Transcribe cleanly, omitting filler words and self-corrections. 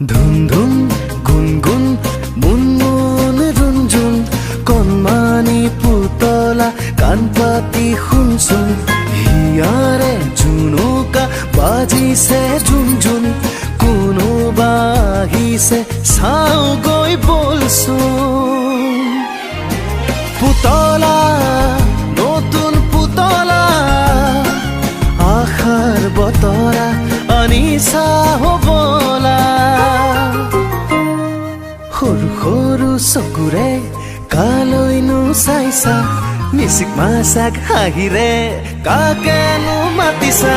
ধুন ধুন গুনগুন মুনমুন ৰুনঝুন কণমানি পুতলা কাণপাতি শুনচোন হিয়াৰে জুনুকা বাজিছে ঝুনঝুন কোনোবা আহিছে চাওগৈ বলচোন পুতলা নতুন পুতলা আশাৰ বতৰা আনিছা হবলা সৰু সৰু চকুৰে কালৈনো চাইছা মিচিক মাছাক হাঁহিৰে কাকেনো মাতিছা